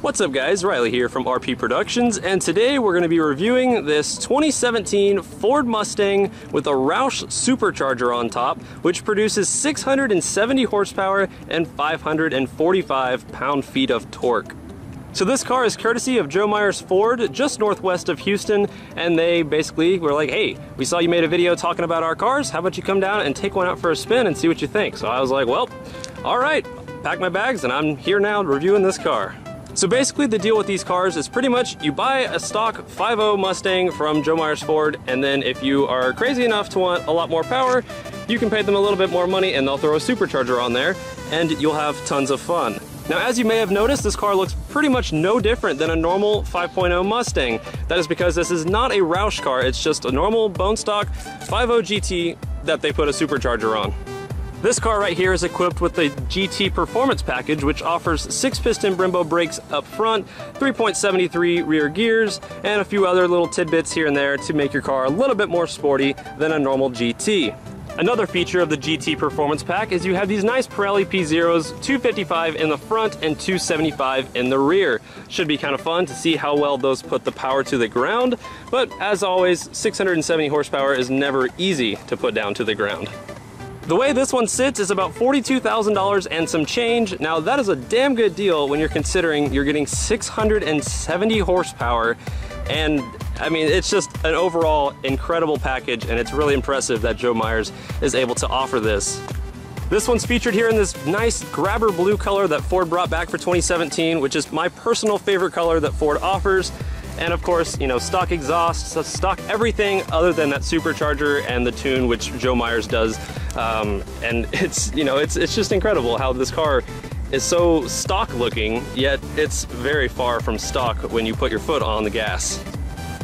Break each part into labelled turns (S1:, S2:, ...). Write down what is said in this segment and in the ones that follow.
S1: What's up guys, Riley here from RP Productions, and today we're going to be reviewing this 2017 Ford Mustang with a Roush supercharger on top, which produces 670 horsepower and 545 pound-feet of torque. So this car is courtesy of Joe Myers Ford, just northwest of Houston, and they basically were like, hey, we saw you made a video talking about our cars, how about you come down and take one out for a spin and see what you think? So I was like, well, all right, pack my bags and I'm here now reviewing this car. So basically the deal with these cars is pretty much you buy a stock 5.0 Mustang from Joe Myers Ford, and then if you are crazy enough to want a lot more power, you can pay them a little bit more money and they'll throw a supercharger on there and you'll have tons of fun. Now, as you may have noticed, this car looks pretty much no different than a normal 5.0 Mustang. That is because this is not a Roush car, it's just a normal bone stock 5.0 GT that they put a supercharger on. This car right here is equipped with the GT Performance Package, which offers 6-piston Brembo brakes up front, 3.73 rear gears, and a few other little tidbits here and there to make your car a little bit more sporty than a normal GT. Another feature of the GT Performance Pack is you have these nice Pirelli P Zeros, 255 in the front and 275 in the rear. Should be kind of fun to see how well those put the power to the ground, but as always, 670 horsepower is never easy to put down to the ground. The way this one sits is about $42,000 and some change. Now that is a damn good deal when you're considering you're getting 670 horsepower, and I mean, it's just an overall incredible package, and it's really impressive that Joe Myers is able to offer this. This one's featured here in this nice grabber blue color that Ford brought back for 2017, which is my personal favorite color that Ford offers. And of course, you know, stock exhaust, stock everything other than that supercharger and the tune, which Joe Myers does. And it's, you know, it's just incredible how this car is so stock looking, yet it's very far from stock when you put your foot on the gas.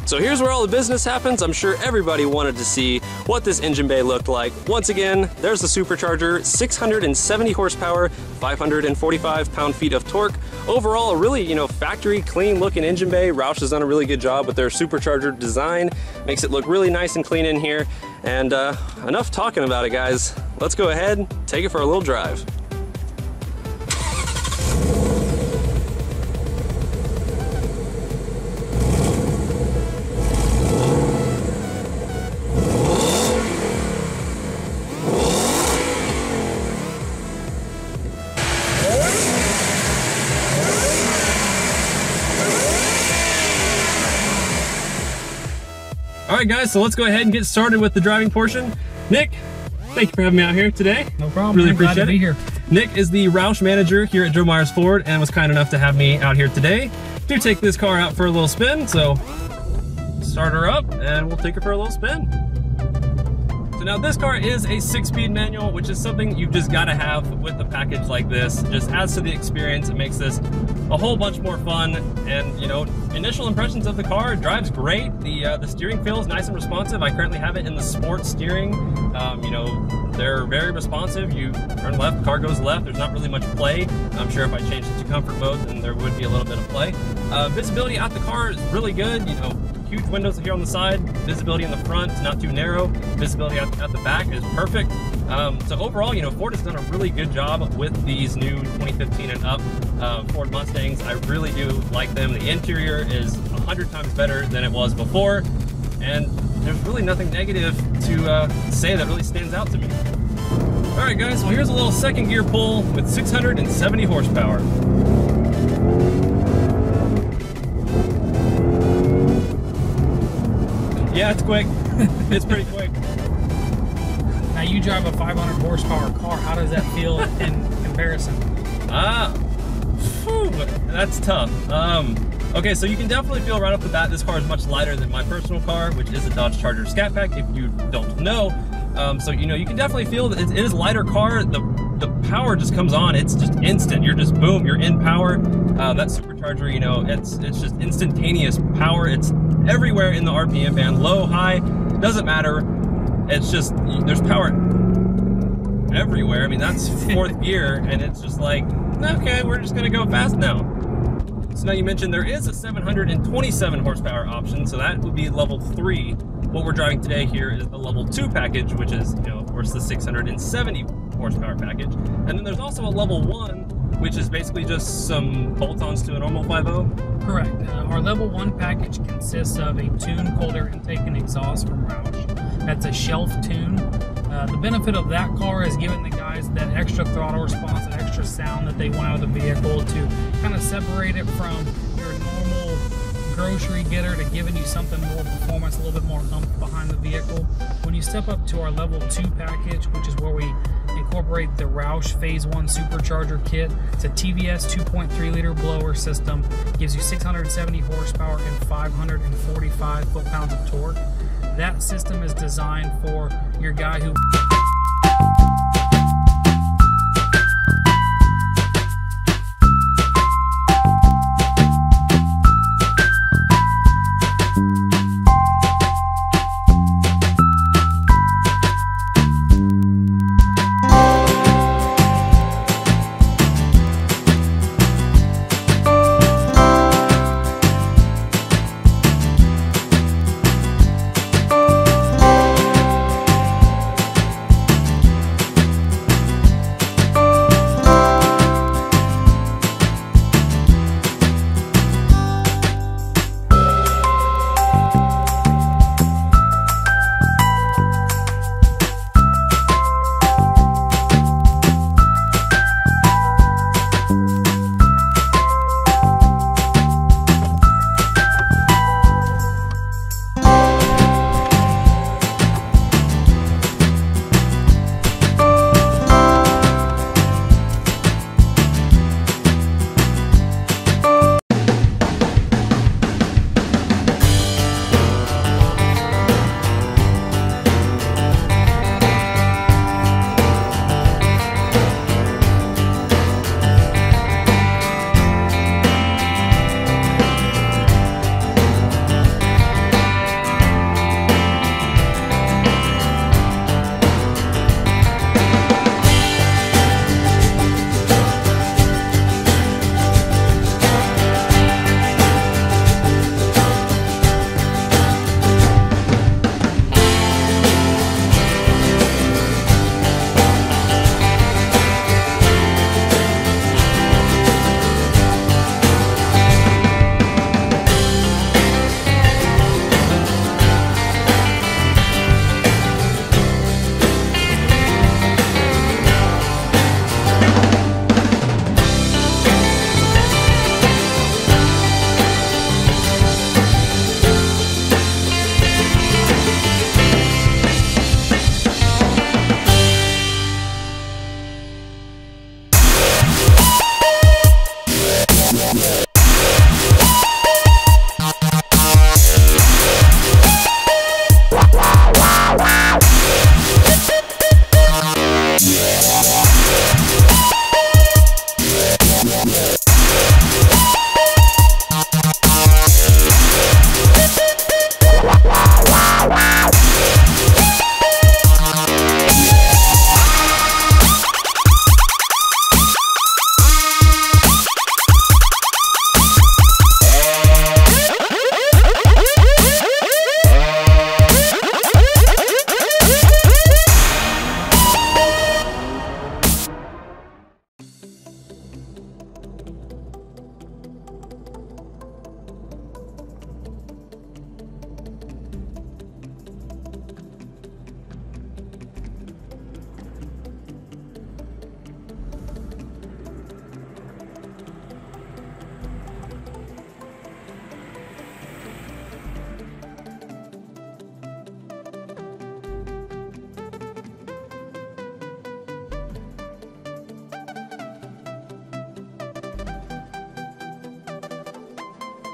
S1: So here's where all the business happens. I'm sure everybody wanted to see what this engine bay looked like. Once again, there's the supercharger, 670 horsepower, 545 pound-feet of torque. Overall, a really, you know, factory clean looking engine bay. Roush has done a really good job with their supercharger design. Makes it look really nice and clean in here. And enough talking about it, guys. Let's go ahead, take it for a little drive. Alright guys, so let's go ahead and get started with the driving portion. Nick, thank you for having me out here today.
S2: No problem.
S1: Really
S2: appreciate
S1: glad to be here. Nick is the Roush manager here at Joe Myers Ford and was kind enough to have me out here today to take this car out for a little spin. So start her up and we'll take her for a little spin. So now this car is a 6-speed manual, which is something you've just got to have with a package like this. It just adds to the experience. It makes this a whole bunch more fun. And you know, initial impressions of the car, it drives great. The steering feels nice and responsive. I currently have it in the sport steering. You know, they're very responsive. You turn left, the car goes left. There's not really much play. I'm sure if I changed it to comfort mode, then there would be a little bit of play. Visibility out the car is really good. You know, huge windows here on the side, visibility in the front is not too narrow, visibility at the back is perfect. So overall, you know, Ford has done a really good job with these new 2015 and up Ford Mustangs. I really do like them. The interior is 100 times better than it was before, and there's really nothing negative to say that really stands out to me. All right guys, well here's a little second gear pull with 670 horsepower. Yeah, it's quick. It's pretty quick.
S2: Now you drive a 500 horsepower car. How does that feel in comparison?
S1: That's tough. Okay, so you can definitely feel right off the bat this car is much lighter than my personal car, which is a Dodge Charger Scat Pack, if you don't know. So you know, you can definitely feel that it is a lighter car. The power just comes on. It's just instant. You're just boom. You're in power. That supercharger, you know, it's just instantaneous power. It's everywhere in the RPM band, low, high, doesn't matter. It's just, there's power everywhere. I mean, that's fourth gear, and it's just like, okay, we're just gonna go fast now. So now you mentioned there is a 727 horsepower option, so that would be level 3. What we're driving today here is the level 2 package, which is, you know, of course, the 670 horsepower package. And then there's also a level 1 which is basically just some bolt-ons to a normal 5.0.
S2: Correct. Our level 1 package consists of a tuned cold air intake and exhaust from Roush. That's a shelf tune. The benefit of that car is giving the guys that extra throttle response, that extra sound that they want out of the vehicle, to kind of separate it from your normal grocery getter to giving you something more performance, a little bit more oomph behind the vehicle. When you step up to our level 2 package, which is where we incorporate the Roush Phase 1 Supercharger Kit, it's a TVS 2.3 liter blower system, gives you 670 horsepower and 545 foot-pounds of torque. That system is designed for your guy who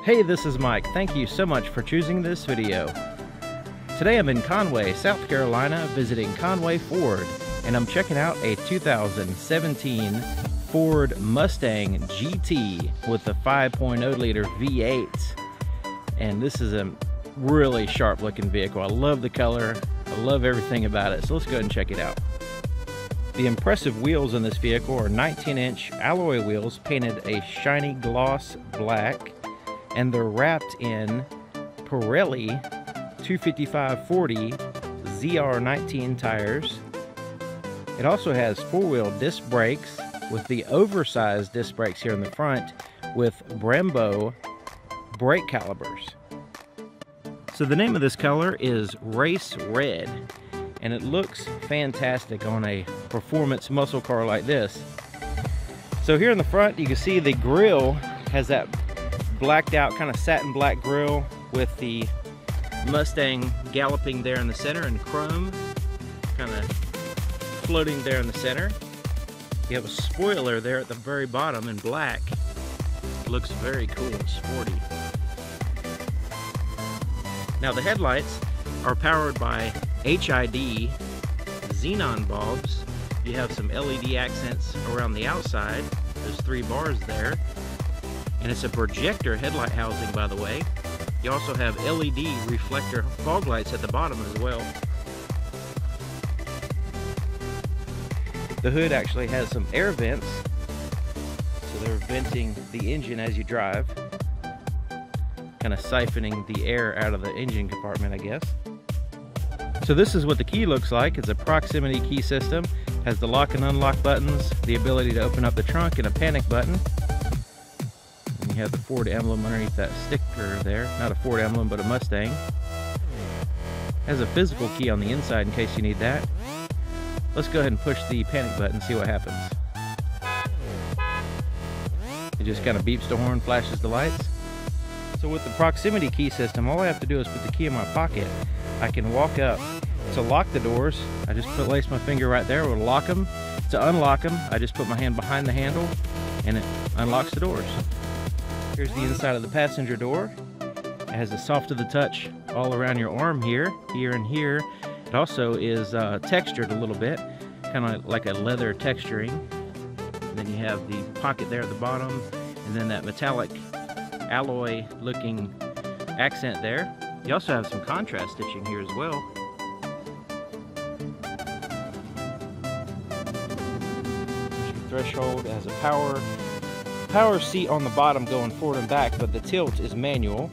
S3: Hey, this is Mike. Thank you so much for choosing this video. Today I'm in Conway, South Carolina, visiting Conway Ford, and I'm checking out a 2017 Ford Mustang GT with a 5.0 liter V8. And this is a really sharp looking vehicle. I love the color. I love everything about it. So let's go ahead and check it out. The impressive wheels in this vehicle are 19-inch alloy wheels painted a shiny gloss black, and they're wrapped in Pirelli 255/40 ZR19 tires. It also has four-wheel disc brakes, with the oversized disc brakes here in the front with Brembo brake calipers. So the name of this color is Race Red, and it looks fantastic on a performance muscle car like this. So here in the front, you can see the grille has that blacked out kind of satin black grille with the Mustang galloping there in the center in chrome, kind of floating there in the center. You have a spoiler there at the very bottom in black. Looks very cool and sporty. Now the headlights are powered by HID xenon bulbs. You have some LED accents around the outside. There's 3 bars there. And it's a projector headlight housing, by the way. You also have LED reflector fog lights at the bottom as well. The hood actually has some air vents, so they're venting the engine as you drive, kind of siphoning the air out of the engine compartment, I guess. So this is what the key looks like. It's a proximity key system. Has the lock and unlock buttons, the ability to open up the trunk, and a panic button. And you have the Ford emblem underneath that sticker there. Not a Ford emblem, but a Mustang. Has a physical key on the inside in case you need that. Let's go ahead and push the panic button and see what happens. It just kind of beeps the horn, flashes the lights. So with the proximity key system, all I have to do is put the key in my pocket. I can walk up to lock the doors. I just place my finger right there, it will lock them. To unlock them, I just put my hand behind the handle and it unlocks the doors. Here's the inside of the passenger door. It has a soft to the touch all around your arm here, and here. It also is textured a little bit, kind of like a leather texturing. And then you have the pocket there at the bottom, and then that metallic alloy looking accent there. You also have some contrast stitching here as well. There's your threshold. It has a power seat on the bottom going forward and back, but the tilt is manual.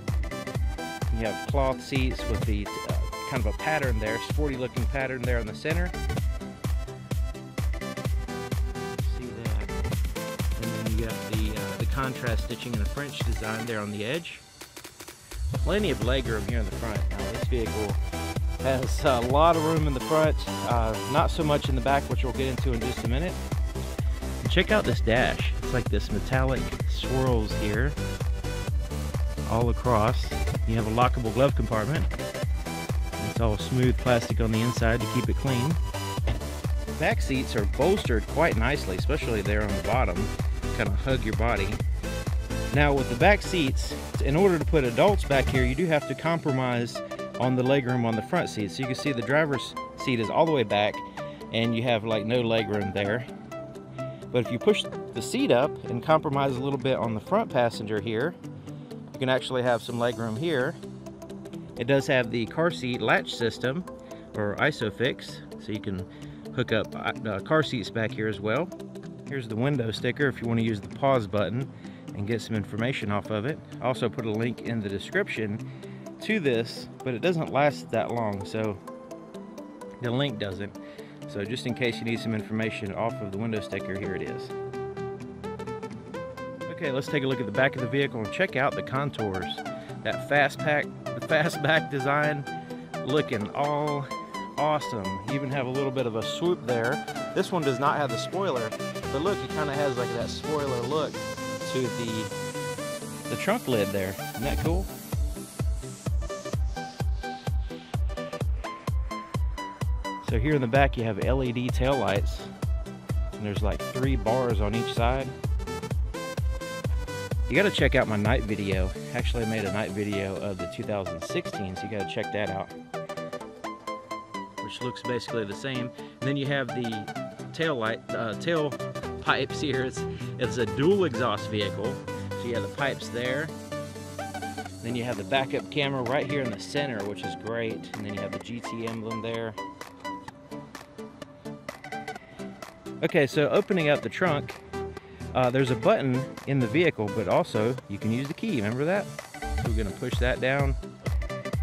S3: You have cloth seats with the kind of a pattern there, sporty looking pattern there in the center. See that? And then you got the contrast stitching in the French design there on the edge. Plenty of legroom here in the front. Now this vehicle has a lot of room in the front, not so much in the back, which we'll get into in just a minute. And check out this dash. It's like this metallic swirls here all across. You have a lockable glove compartment. It's all smooth plastic on the inside to keep it clean. Back seats are bolstered quite nicely, especially there on the bottom, kind of hug your body. Now with the back seats, in order to put adults back here, you do have to compromise on the legroom on the front seat. So you can see the driver's seat is all the way back and you have like no legroom there. But if you push the seat up and compromise a little bit on the front passenger here, you can actually have some legroom here. It does have the car seat latch system, or ISOFIX, so you can hook up car seats back here as well. Here's the window sticker if you want to use the pause button and get some information off of it. I also put a link in the description to this, but it doesn't last that long, so the link doesn't. So just in case you need some information off of the window sticker, here it is. Okay, let's take a look at the back of the vehicle and check out the contours. That fastback design looking all awesome. You even have a little bit of a swoop there. This one does not have the spoiler, but look, it kind of has like that spoiler look to the trunk lid there. Isn't that cool? So here in the back you have LED tail lights, and there's like 3 bars on each side. You gotta check out my night video. Actually, I made a night video of the 2016, so you gotta check that out. Which looks basically the same. And then you have the tail pipes here. It's a dual exhaust vehicle. So you have the pipes there. Then you have the backup camera right here in the center, which is great. And then you have the GT emblem there. Okay, so opening up the trunk, there's a button in the vehicle, but also you can use the key. Remember that? So we're going to push that down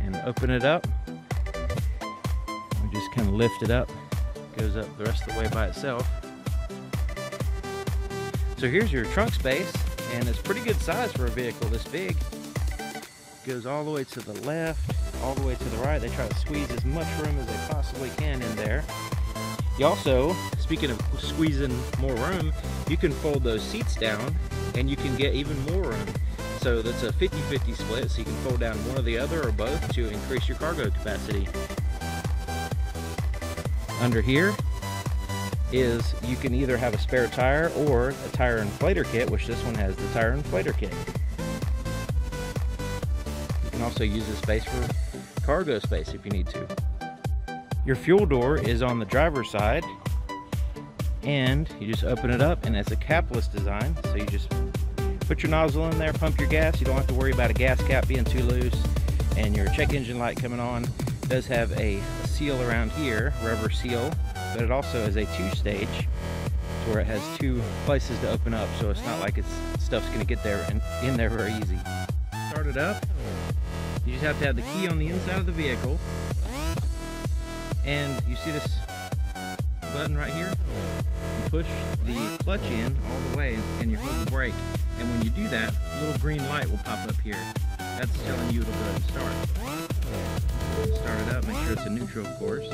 S3: and open it up. We just kind of lift it up. It goes up the rest of the way by itself. So here's your trunk space, and it's pretty good size for a vehicle this big. Goes all the way to the left, all the way to the right. They try to squeeze as much room as they possibly can in there. You also, speaking of squeezing more room, you can fold those seats down and you can get even more room. So that's a 50-50 split, so you can fold down one or the other or both to increase your cargo capacity. Under here is you can either have a spare tire or a tire inflator kit, which this one has the tire inflator kit. You can also use this space for cargo space if you need to. Your fuel door is on the driver's side, and you just open it up, and it's a capless design, so you just put your nozzle in there, pump your gas. You don't have to worry about a gas cap being too loose, and your check engine light coming on. It does have a seal around here, rubber seal, but it also has a two-stage where it has two places to open up, so it's not like stuff's going to get there and in there very easy. Start it up. You just have to have the key on the inside of the vehicle. And you see this button right here? You push the clutch in all the way and you hold the brake. And when you do that, a little green light will pop up here. That's telling you it'll go ahead and start. Start it up, make sure it's in neutral, of course,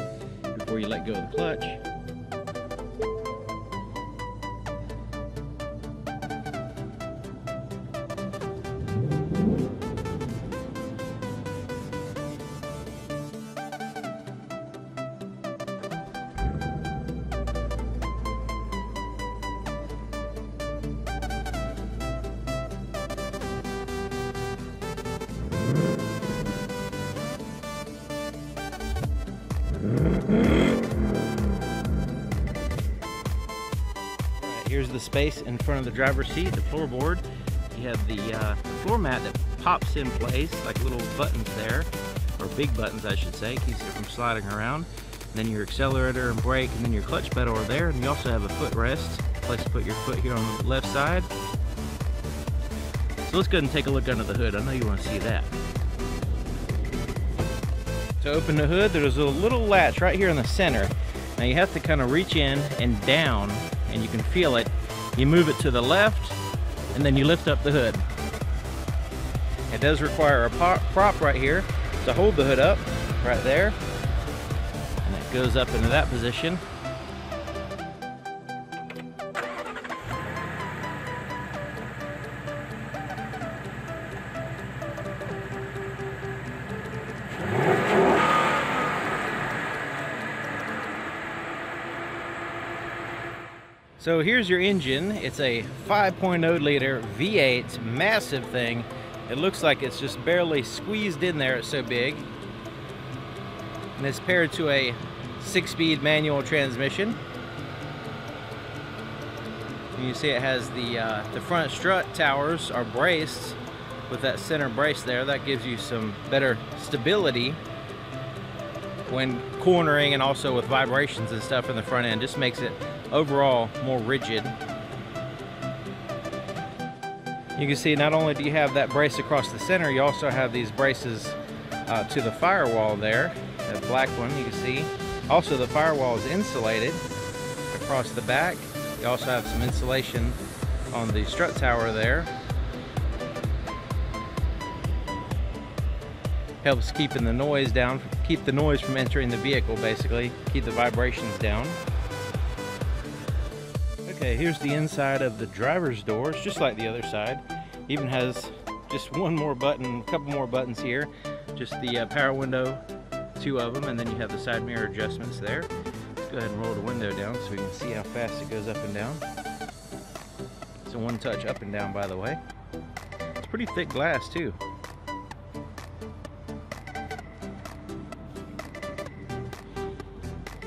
S3: before you let go of the clutch. Here's the space in front of the driver's seat, the floorboard. You have the floor mat that pops in place, like little buttons there, or big buttons I should say, keeps it from sliding around. And then your accelerator and brake, and then your clutch pedal are there, and you also have a footrest, place to put your foot here on the left side. So let's go ahead and take a look under the hood. I know you want to see that. To open the hood, there's a little latch right here in the center. Now you have to kind of reach in and down, and you can feel it. You move it to the left, and then you lift up the hood. It does require a prop right here to hold the hood up, right there. And it goes up into that position. So here's your engine. It's a 5.0 liter V8, massive thing. It looks like it's just barely squeezed in there, it's so big. And it's paired to a 6-speed manual transmission. And you see it has the front strut towers are braced with that center brace there. That gives you some better stability when cornering, and also with vibrations and stuff in the front end. Just makes it overall more rigid. You can see not only do you have that brace across the center, you also have these braces to the firewall there, that black one you can see. Also the firewall is insulated across the back. You also have some insulation on the strut tower there. Helps keeping the noise down, keep the noise from entering the vehicle basically, keep the vibrations down. Okay, here's the inside of the driver's door. It's just like the other side. Even has just one more button, a couple more buttons here. Just the power window, 2 of them, and then you have the side mirror adjustments there. Let's go ahead and roll the window down so we can see how fast it goes up and down. It's a one-touch up and down, by the way. It's pretty thick glass too.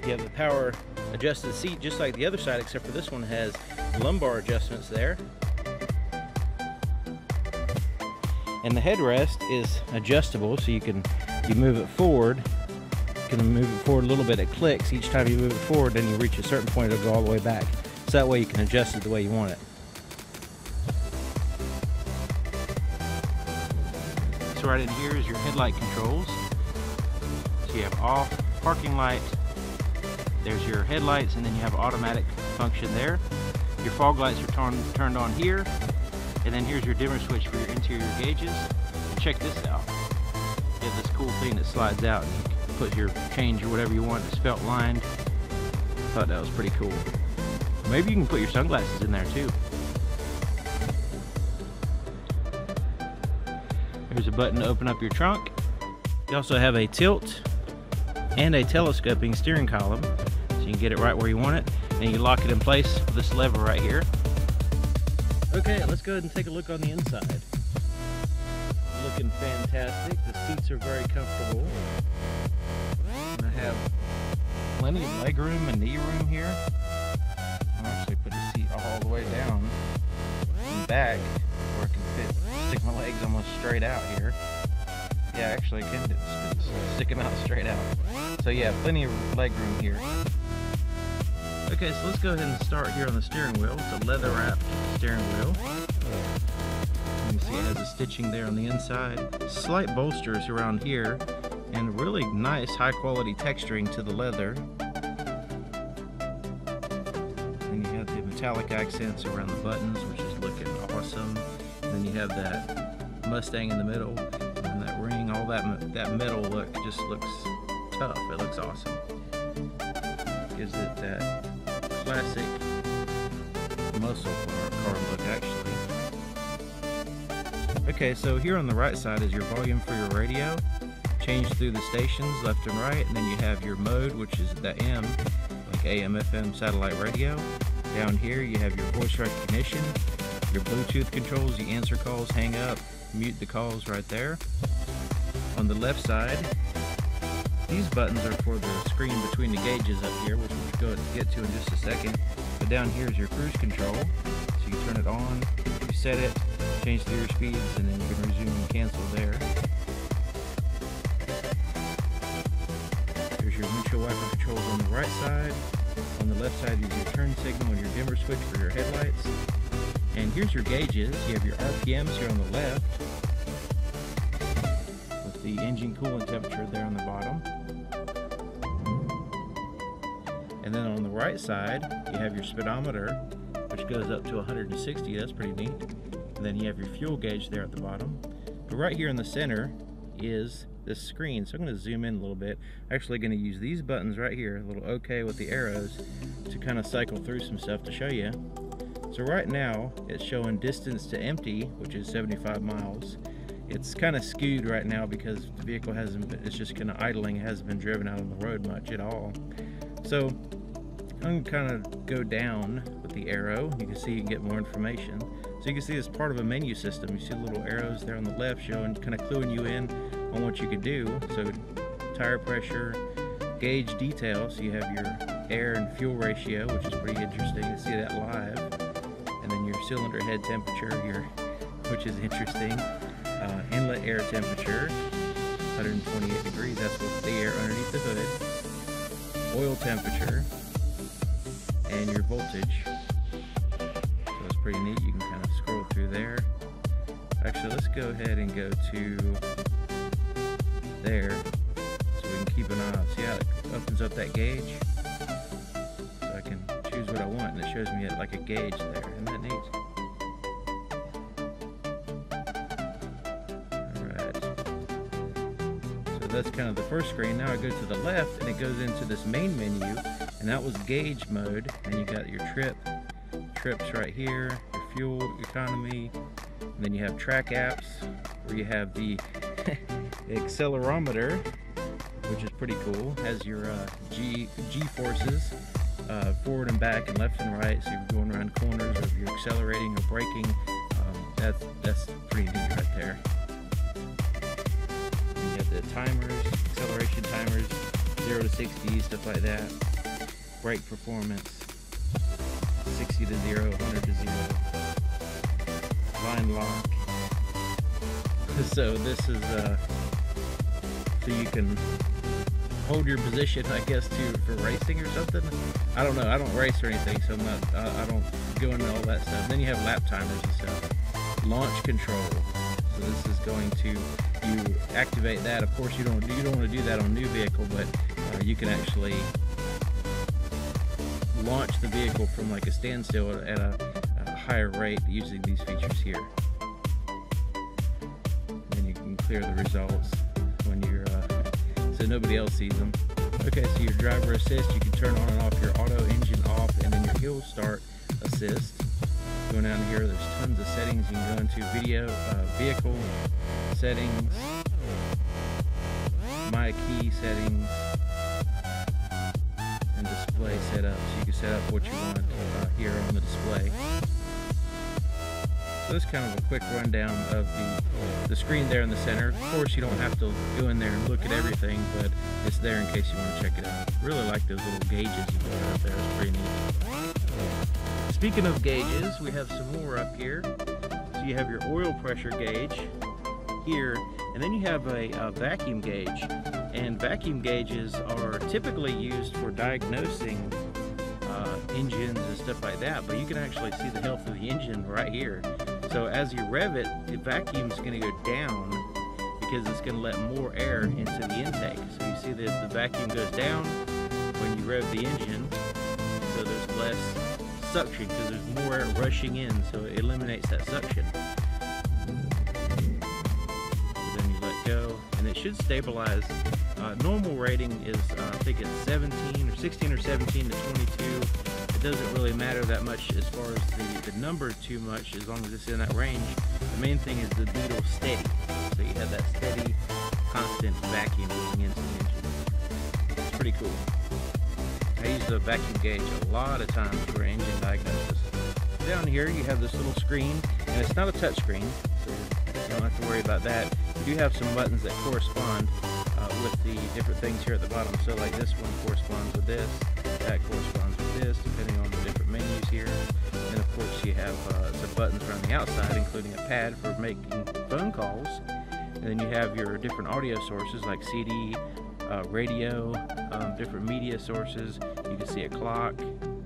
S3: You have the power adjusted seat just like the other side, except for this one has lumbar adjustments there. And the headrest is adjustable, so you move it forward. You can move it forward a little bit. It clicks each time you move it forward, then you reach a certain point, it'll go all the way back. So that way you can adjust it the way you want it. So right in here is your headlight controls. So you have off, parking light, there's your headlights, and then you have automatic function there. Your fog lights are turned on here, and then here's your dimmer switch for your interior gauges. And check this out. You have this cool thing that slides out, and you can put your change or whatever you want. It's felt lined. Thought that was pretty cool. Maybe you can put your sunglasses in there too. There's a button to open up your trunk. You also have a tilt and a telescoping steering column, so you can get it right where you want it, and you lock it in place with this lever right here. Okay, let's go ahead and take a look on the inside. Looking fantastic. The seats are very comfortable. And I have plenty of leg room and knee room here. I'll actually put the seat all the way down and back where I can stick my legs almost straight out here. Yeah, actually I can stick them out straight out. So yeah, plenty of leg room here. Okay, so let's go ahead and start here on the steering wheel. It's a leather wrapped steering wheel. You can see it has a stitching there on the inside. Slight bolsters around here, and really nice high quality texturing to the leather. And you have the metallic accents around the buttons, which is looking awesome. And then you have that Mustang in the middle, and that ring, all that metal look just looks tough. It looks awesome. Gives it that classic muscle car look, actually. Okay, so here on the right side is your volume for your radio. Change through the stations left and right, and then you have your mode, which is the M, like AM, FM, satellite radio. Down here you have your voice recognition, your Bluetooth controls, you answer calls, hang up, mute the calls right there. On the left side, these buttons are for the screen between the gauges up here, which we'll get to in just a second. But down here is your cruise control, so you turn it on, you set it, change the gear speeds, and then you can resume and cancel there. There's your windshield wiper controls on the right side. On the left side is your turn signal and your dimmer switch for your headlights. And here's your gauges. You have your RPMs here on the left, with the engine coolant temperature there on the bottom. And then on the right side, you have your speedometer, which goes up to 160. That's pretty neat. And then you have your fuel gauge there at the bottom. But right here in the center is this screen. So I'm going to zoom in a little bit. Actually going to use these buttons right here, a little OK with the arrows, to kind of cycle through some stuff to show you. So right now it's showing distance to empty, which is 75 miles. It's kind of skewed right now because the vehicle it's just kind of idling. It hasn't been driven out on the road much at all. So I'm going to kind of go down with the arrow. You can see you can get more information. So you can see it's part of a menu system. You see the little arrows there on the left showing, kind of cluing you in on what you could do. So tire pressure, gauge detail, so you have your air and fuel ratio, which is pretty interesting to see that live. And then your cylinder head temperature here, which is interesting. Inlet air temperature, 128 degrees, that's with the air underneath the hood. Oil temperature, and your voltage. So it's pretty neat. You can kind of scroll through there. Actually, let's go ahead and go to there so we can keep an eye on. See how it opens up that gauge? So I can choose what I want, and it shows me like a gauge there. Isn't that neat? Alright. So that's kind of the first screen. Now I go to the left, and it goes into this main menu. And that was gauge mode, and you got your trips right here, your fuel economy, and then you have track apps where you have the accelerometer, which is pretty cool. Has your G forces, forward and back and left and right, so you're going around corners, or if you're accelerating or braking. That's pretty neat right there. And you have the timers, acceleration timers, 0 to 60, stuff like that. Brake performance, 60 to 0, 100 to 0, line lock. So this is so you can hold your position, I guess, for racing or something. I don't know. I don't race or anything, so I'm not. I don't go into all that stuff. Then you have lap timers and stuff. Launch control. So this is going to you activate that. Of course, you don't want to do that on a new vehicle, but you can actually launch the vehicle from like a standstill at a higher rate using these features here. And then you can clear the results when you're so nobody else sees them. Okay, so your driver assist, you can turn on and off your auto, engine off, and then your hill start assist. Going down here, there's tons of settings. You can go into video, vehicle settings, my key settings, and display setup. So you can set up what you want here on the display. So that's kind of a quick rundown of the screen there in the center. Of course, you don't have to go in there and look at everything, but it's there in case you want to check it out. Really like those little gauges you got up there. It's pretty neat. Speaking of gauges, we have some more up here. So you have your oil pressure gauge here, and then you have a vacuum gauge. And vacuum gauges are typically used for diagnosing engines and stuff like that, but you can actually see the health of the engine right here. So as you rev it, the vacuum is going to go down because it's going to let more air into the intake. So you see that the vacuum goes down when you rev the engine, so there's less suction because there's more air rushing in, so it eliminates that suction. So then you let go, and it should stabilize. Normal rating is, I think it's 16 or 17 to 22. It doesn't really matter that much as far as the number too much, as long as it's in that range. The main thing is the needle steady. So you have that steady, constant vacuum moving into the engine. It's pretty cool. I use the vacuum gauge a lot of times for engine diagnosis. Down here you have this little screen, and it's not a touch screen, so you don't have to worry about that. You do have some buttons that correspond with the different things here at the bottom. So like this one corresponds with this, that corresponds with this, depending on the different menus here. And of course you have some buttons around the outside, including a pad for making phone calls. And then you have your different audio sources like CD, radio, different media sources. You can see a clock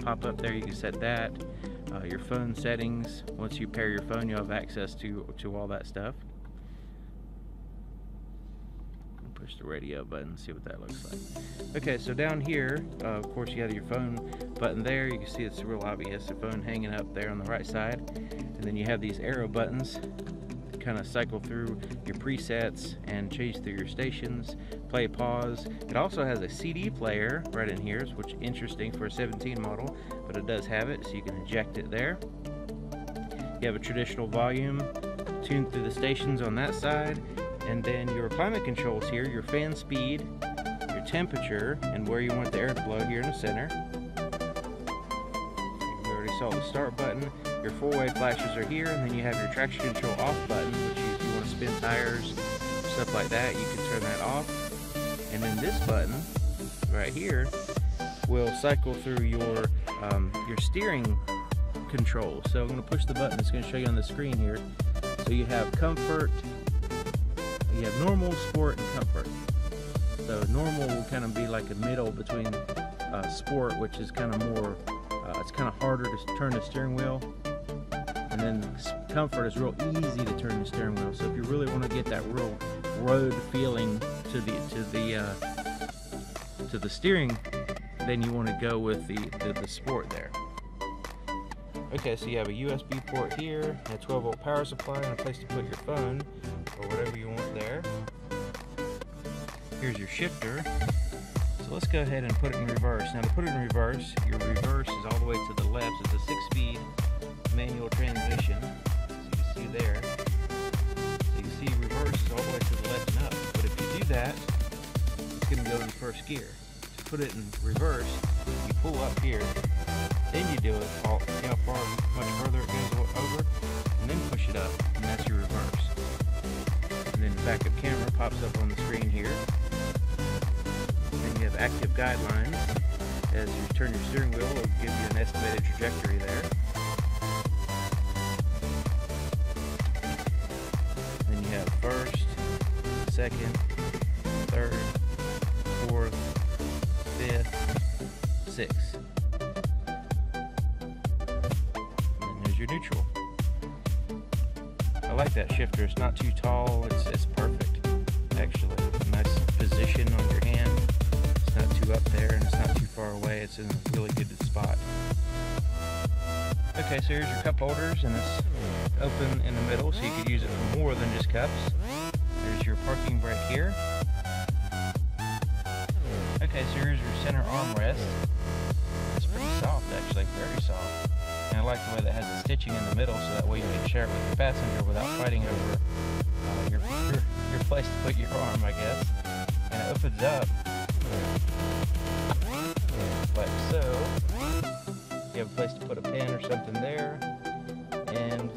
S3: pop up there, you can set that. Your phone settings. Once you pair your phone, you'll have access to all that stuff. Push the radio button, see what that looks like. Okay, so down here, of course, you have your phone button there. You can see it's real obvious, the phone hanging up there on the right side. And then you have these arrow buttons to kind of cycle through your presets and change through your stations, play, pause. It also has a CD player right in here, which is interesting for a 17 model, but it does have it, so you can eject it there. You have a traditional volume tuned through the stations on that side. And then your climate controls here, your fan speed, your temperature, and where you want the air to blow here in the center. We already saw the start button. Your four-way flashes are here, and then you have your traction control off button, which if you want to spin tires, stuff like that, you can turn that off. And then this button right here will cycle through your steering control. So I'm going to push the button. It's going to show you on the screen here. So you have comfort. You have normal, sport, and comfort. So normal will kind of be like a middle between sport, which is kind of more, it's kind of harder to turn the steering wheel. And then comfort is real easy to turn the steering wheel. So if you really want to get that real road feeling to the steering, then you want to go with the sport there. Okay, so you have a USB port here, and a 12-volt power supply, and a place to put your phone, or whatever you want there. Here's your shifter. So let's go ahead and put it in reverse. Now to put it in reverse, your reverse is all the way to the left. It's a 6-speed manual transmission, as you can see there. So you can see reverse is all the way to the left and up. But if you do that, it's going to go in first gear. To put it in reverse, you pull up here, then you do it, see how far, much further it goes over, and then push it up, and that's your reverse. And then the backup camera pops up on the screen here. Then you have active guidelines. As you turn your steering wheel, it'll give you an estimated trajectory there. Then you have first, second, third, fourth, fifth, sixth. Your neutral. I like that shifter. It's not too tall. It's perfect. Actually, nice position on your hand. It's not too up there and it's not too far away. It's in a really good spot. Okay, so here's your cup holders, and it's open in the middle, so you could use it for more than just cups. There's your parking brake here. Okay, so here's your center armrest. It's pretty soft, actually, very soft. And I like the way that has the stitching in the middle, so that way you can share it with your passenger without fighting over your place to put your arm, I guess. And it opens up like so. You have a place to put a pen or something there, and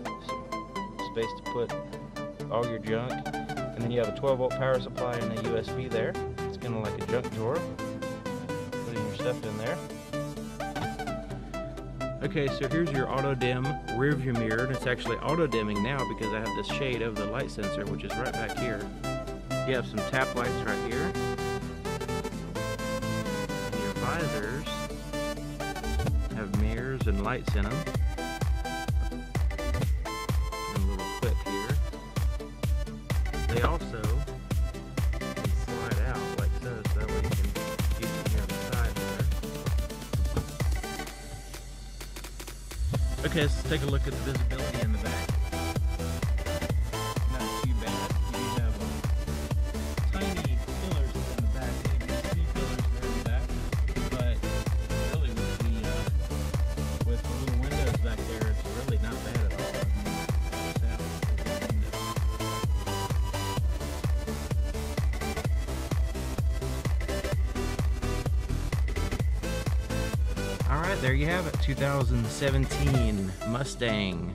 S3: space to put all your junk. And then you have a 12-volt power supply and a USB there. It's kind of like a junk drawer, putting your stuff in there. Okay, so here's your auto dim rear view mirror, and it's actually auto dimming now because I have this shade of the light sensor, which is right back here. You have some tap lights right here. And your visors have mirrors and lights in them. And a little clip here. They also can slide out like so that way you can use them here on the side there. Okay, let's take a look at the visibility in the back. Not too bad. You have tiny pillars in the back, ABC pillars there in the back, but really with the little windows back there, it's really not bad at all. Alright, there you have it, 2017 Mustang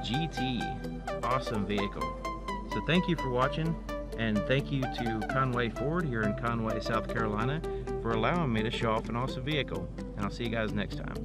S3: GT. Awesome vehicle. So thank you for watching, and thank you to Conway Ford here in Conway, South Carolina, for allowing me to show off an awesome vehicle. And I'll see you guys next time.